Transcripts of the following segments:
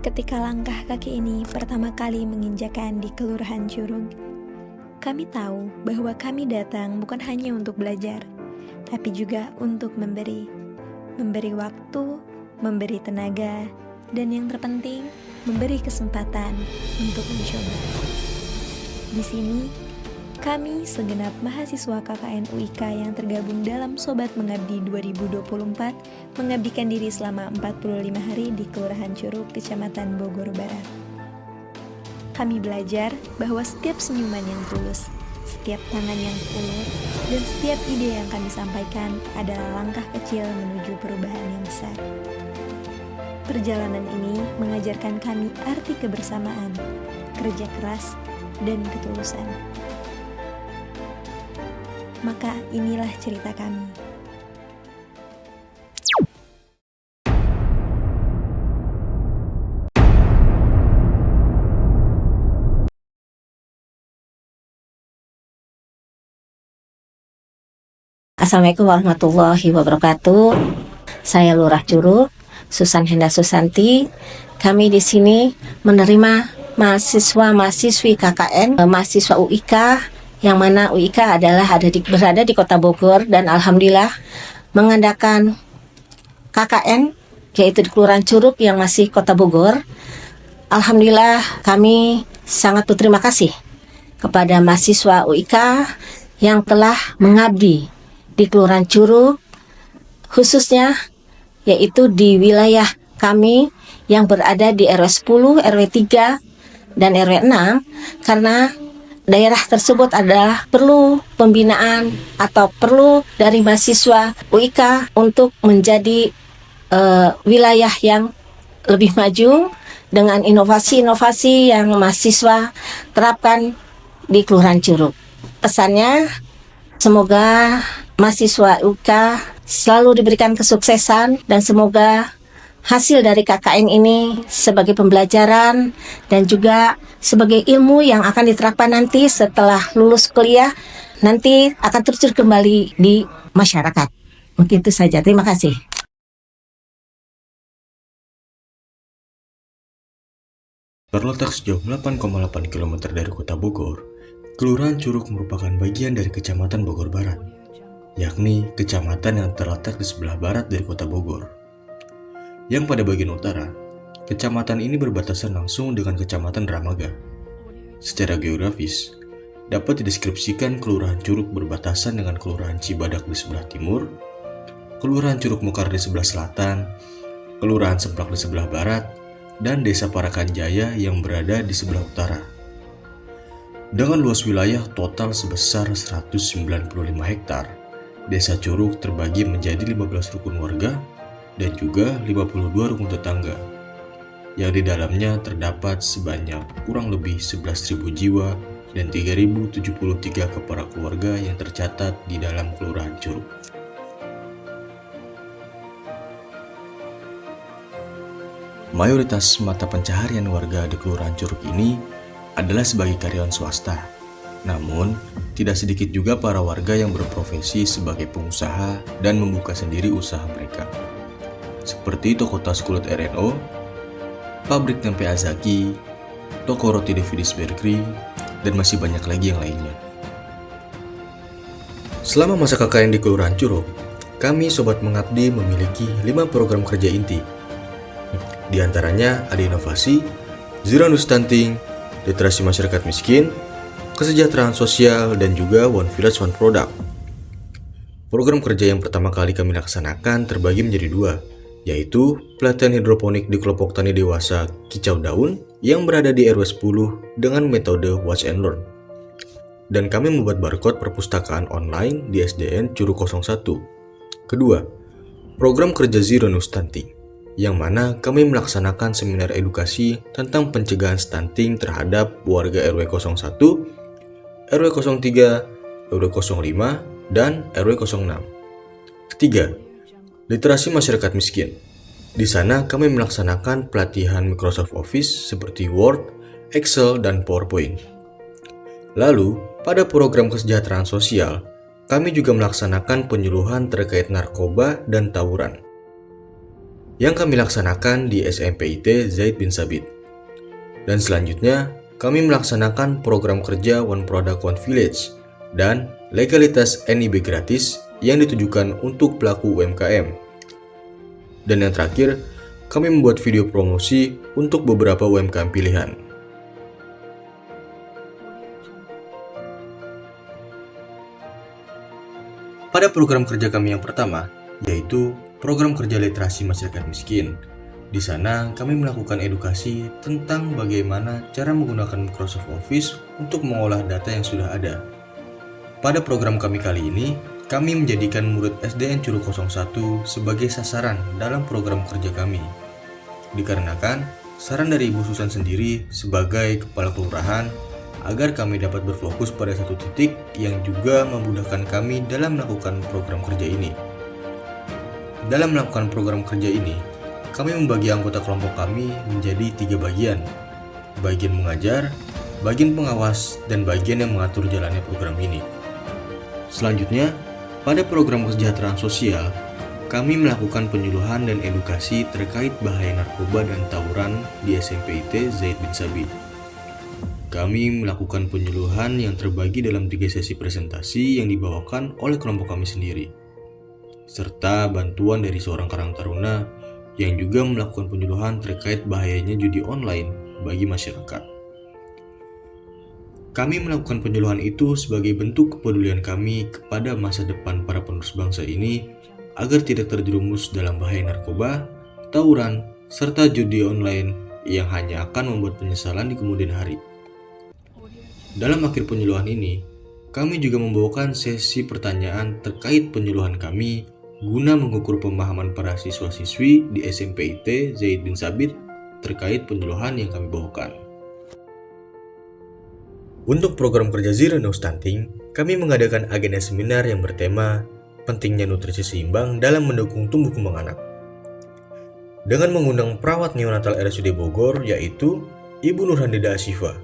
Ketika langkah kaki ini pertama kali menginjakan di Kelurahan Curug, kami tahu bahwa kami datang bukan hanya untuk belajar, tapi juga untuk memberi waktu, memberi tenaga, dan yang terpenting, memberi kesempatan untuk mencoba. Di sini, kami segenap mahasiswa KKN UIK yang tergabung dalam Sobat Mengabdi 2024 mengabdikan diri selama 45 hari di Kelurahan Curug, Kecamatan Bogor Barat. Kami belajar bahwa setiap senyuman yang tulus, setiap tangan yang ulur, dan setiap ide yang kami sampaikan adalah langkah kecil menuju perubahan yang besar. Perjalanan ini mengajarkan kami arti kebersamaan, kerja keras, dan ketulusan. Maka inilah cerita kami. Assalamualaikum warahmatullahi wabarakatuh. Saya Lurah Curug, Susan Henda Susanti. Kami di sini menerima mahasiswa-mahasiswi KKN, mahasiswa UIK, yang mana UIK berada di Kota Bogor, dan alhamdulillah mengadakan KKN yaitu di Kelurahan Curug yang masih Kota Bogor. Alhamdulillah kami sangat berterima kasih kepada mahasiswa UIK yang telah mengabdi di Kelurahan Curug, khususnya yaitu di wilayah kami yang berada di RW 10, RW 3, dan RW 6, karena daerah tersebut adalah perlu pembinaan atau perlu dari mahasiswa UIK untuk menjadi wilayah yang lebih maju dengan inovasi-inovasi yang mahasiswa terapkan di Kelurahan Curug. Pesannya, semoga mahasiswa UIK selalu diberikan kesuksesan dan semoga hasil dari KKN ini sebagai pembelajaran dan juga sebagai ilmu yang akan diterapkan nanti setelah lulus kuliah, nanti akan terjun kembali di masyarakat. Mungkin itu saja. Terima kasih. Terletak sejauh 8,8 km dari Kota Bogor, Kelurahan Curug merupakan bagian dari Kecamatan Bogor Barat, yakni kecamatan yang terletak di sebelah barat dari Kota Bogor. Yang pada bagian utara, kecamatan ini berbatasan langsung dengan Kecamatan Dramaga. Secara geografis, dapat dideskripsikan Kelurahan Curug berbatasan dengan Kelurahan Cibadak di sebelah timur, Kelurahan Curug Mekar di sebelah selatan, Kelurahan Semplak di sebelah barat, dan Desa Parakan Jaya yang berada di sebelah utara. Dengan luas wilayah total sebesar 195 hektar, Desa Curug terbagi menjadi 15 rukun warga dan juga 52 rukun tetangga, yang di dalamnya terdapat sebanyak kurang lebih 11.000 jiwa dan 3.073 kepala keluarga yang tercatat di dalam Kelurahan Curug. Mayoritas mata pencaharian warga di Kelurahan Curug ini adalah sebagai karyawan swasta. Namun, tidak sedikit juga para warga yang berprofesi sebagai pengusaha dan membuka sendiri usaha mereka, seperti toko tas kulit RNO, pabrik tempe Azaki, toko roti David's Bakery, dan masih banyak lagi yang lainnya. Selama masa KKN di Kelurahan Curug, kami Sobat Mengabdi memiliki 5 program kerja inti. Di antaranya ada inovasi, zero stunting, literasi masyarakat miskin, kesejahteraan sosial, dan juga One Village One Product. Program kerja yang pertama kali kami laksanakan terbagi menjadi 2, yaitu pelatihan hidroponik di kelompok tani dewasa Kicau Daun yang berada di RW 10 dengan metode Watch and Learn. Dan kami membuat barcode perpustakaan online di SDN Curug 01. Kedua, program kerja Zero Stunting, yang mana kami melaksanakan seminar edukasi tentang pencegahan stunting terhadap warga RW 01, RW 03, RW 05, dan RW 06. Ketiga, literasi masyarakat miskin. Di sana kami melaksanakan pelatihan Microsoft Office seperti Word, Excel, dan PowerPoint. Lalu, pada program kesejahteraan sosial, kami juga melaksanakan penyuluhan terkait narkoba dan tawuran. yang kami laksanakan di SMPIT Zaid bin Sabit. Dan selanjutnya, kami melaksanakan program kerja One Product One Village dan legalitas NIB gratis yang ditujukan untuk pelaku UMKM. Dan yang terakhir, kami membuat video promosi untuk beberapa UMKM pilihan. Pada program kerja kami yang pertama, yaitu program kerja literasi masyarakat miskin. Di sana, kami melakukan edukasi tentang bagaimana cara menggunakan Microsoft Office untuk mengolah data yang sudah ada. Pada program kami kali ini, kami menjadikan murid SDN Curug 01 sebagai sasaran dalam program kerja kami. Dikarenakan, saran dari Ibu Susan sendiri sebagai kepala kelurahan agar kami dapat berfokus pada satu titik yang juga memudahkan kami dalam melakukan program kerja ini. Dalam melakukan program kerja ini, kami membagi anggota kelompok kami menjadi 3 bagian. Bagian mengajar, bagian pengawas, dan bagian yang mengatur jalannya program ini. Selanjutnya, pada program kesejahteraan sosial, kami melakukan penyuluhan dan edukasi terkait bahaya narkoba dan tawuran di SMPIT Zaid bin Sabit. Kami melakukan penyuluhan yang terbagi dalam 3 sesi presentasi yang dibawakan oleh kelompok kami sendiri, serta bantuan dari seorang karang taruna yang juga melakukan penyuluhan terkait bahayanya judi online bagi masyarakat. Kami melakukan penyuluhan itu sebagai bentuk kepedulian kami kepada masa depan para penerus bangsa ini agar tidak terjerumus dalam bahaya narkoba, tawuran, serta judi online yang hanya akan membuat penyesalan di kemudian hari. Dalam akhir penyuluhan ini, kami juga membawakan sesi pertanyaan terkait penyuluhan kami guna mengukur pemahaman para siswa-siswi di SMPIT Zaid bin Sabit terkait penyuluhan yang kami bawakan. Untuk program kerja Zero No Stunting, kami mengadakan agenda seminar yang bertema pentingnya nutrisi seimbang dalam mendukung tumbuh kembang anak. Dengan mengundang perawat neonatal RSUD Bogor yaitu Ibu Nurhandida Asyifa.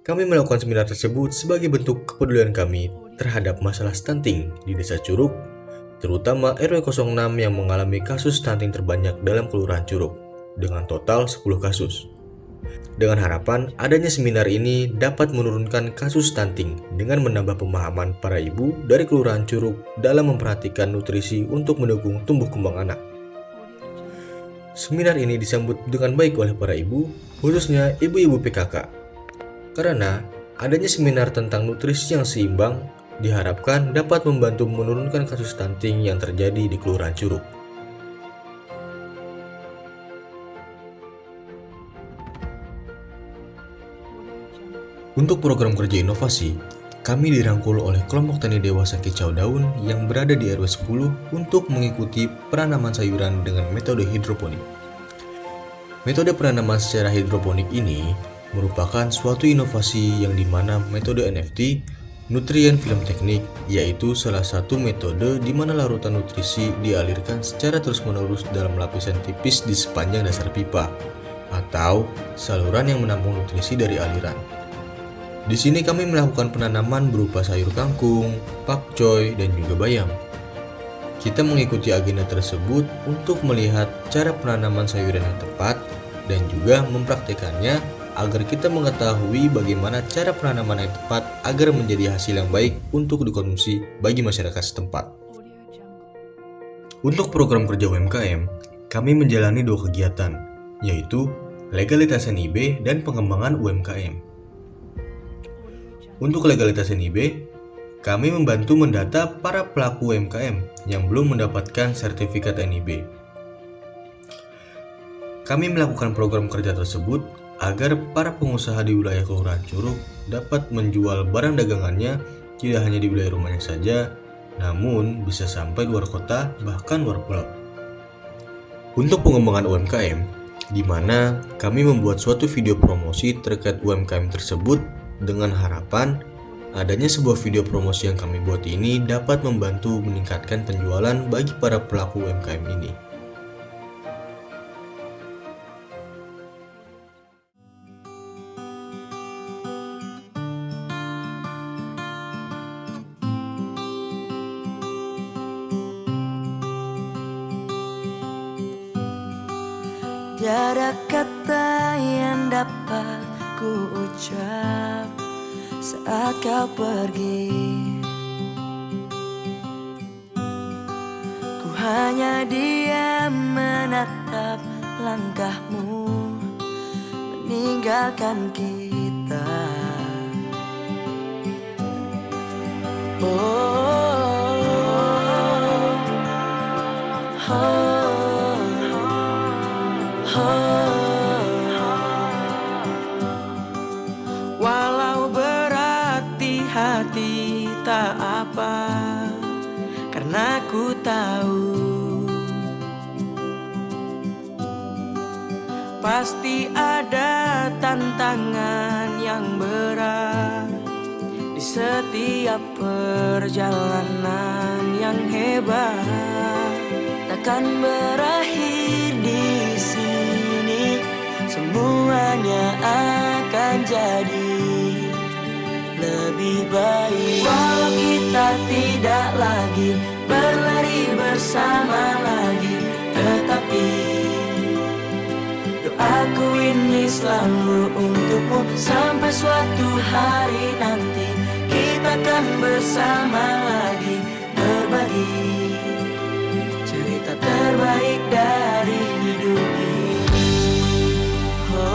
Kami melakukan seminar tersebut sebagai bentuk kepedulian kami terhadap masalah stunting di Desa Curug, terutama RW 06 yang mengalami kasus stunting terbanyak dalam Kelurahan Curug, dengan total 10 kasus. Dengan harapan adanya seminar ini dapat menurunkan kasus stunting dengan menambah pemahaman para ibu dari Kelurahan Curug dalam memperhatikan nutrisi untuk mendukung tumbuh kembang anak. Seminar ini disambut dengan baik oleh para ibu, khususnya ibu-ibu PKK. Karena adanya seminar tentang nutrisi yang seimbang diharapkan dapat membantu menurunkan kasus stunting yang terjadi di Kelurahan Curug. Untuk program kerja inovasi, kami dirangkul oleh kelompok tani dewasa kicau daun yang berada di RW 10 untuk mengikuti penanaman sayuran dengan metode hidroponik. Metode penanaman secara hidroponik ini merupakan suatu inovasi yang dimana metode NFT, nutrien film teknik, yaitu salah satu metode di mana larutan nutrisi dialirkan secara terus-menerus dalam lapisan tipis di sepanjang dasar pipa atau saluran yang menampung nutrisi dari aliran. Di sini kami melakukan penanaman berupa sayur kangkung, pakcoy, dan juga bayam. Kita mengikuti agenda tersebut untuk melihat cara penanaman sayuran yang tepat dan juga mempraktekannya agar kita mengetahui bagaimana cara penanaman yang tepat agar menjadi hasil yang baik untuk dikonsumsi bagi masyarakat setempat. Untuk program kerja UMKM, kami menjalani 2 kegiatan, yaitu legalitas NIB dan pengembangan UMKM. Untuk legalitas NIB, kami membantu mendata para pelaku UMKM yang belum mendapatkan sertifikat NIB. Kami melakukan program kerja tersebut agar para pengusaha di wilayah Kelurahan Curug dapat menjual barang dagangannya tidak hanya di wilayah rumahnya saja, namun bisa sampai luar kota bahkan luar pulau. Untuk pengembangan UMKM, di mana kami membuat suatu video promosi terkait UMKM tersebut dengan harapan adanya sebuah video promosi yang kami buat ini dapat membantu meningkatkan penjualan bagi para pelaku UMKM ini. Tiada kata yang dapat ku ucap saat kau pergi. Ku hanya diam menatap langkahmu meninggalkan kita. Walau berat di hati tak apa, karena ku tahu pasti ada tantangan yang berat di setiap perjalanan yang hebat. Takkan berakhir di sini, semuanya akan jadi lebih baik. Walau kita tidak lagi berlari bersama lagi, tetapi doaku ini selalu untukmu. Sampai suatu hari nanti kita akan bersama lagi, berbagi cerita terbaik dari hidup ini. Ku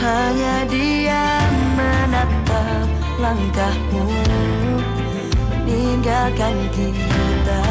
hanya diam menatap langkahmu meninggalkan kita.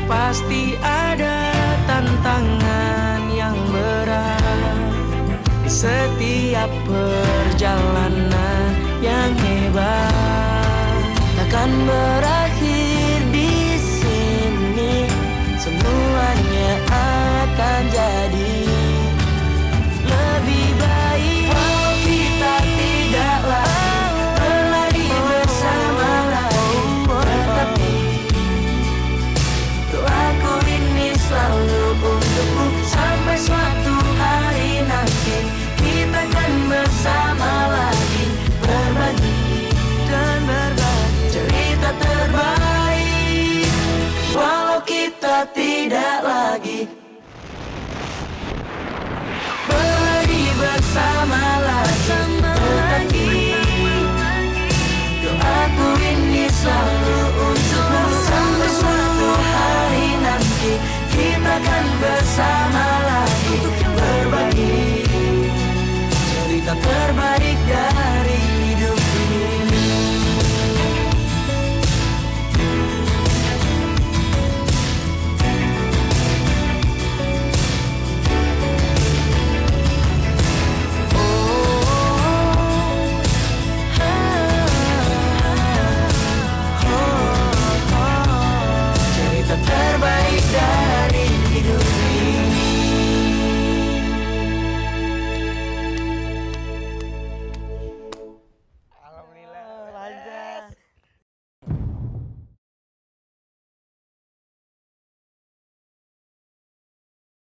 Pasti ada tantangan yang berat di setiap perjalanan yang hebat. Takkan berakhir di sini, semuanya akan jadi lebih baik. Walau kita tidak lagi berlari bersama lagi, tetapi doaku ini selalu untukmu. Sampai suatu hari nanti kita akan bersama lagi, berbagi dan berbagi cerita terbaik. Walau kita tidak lagi berlari bersama lagi, tetapi doaku ini selalu untukmu. Sampai suatu hari nanti kita akan bersama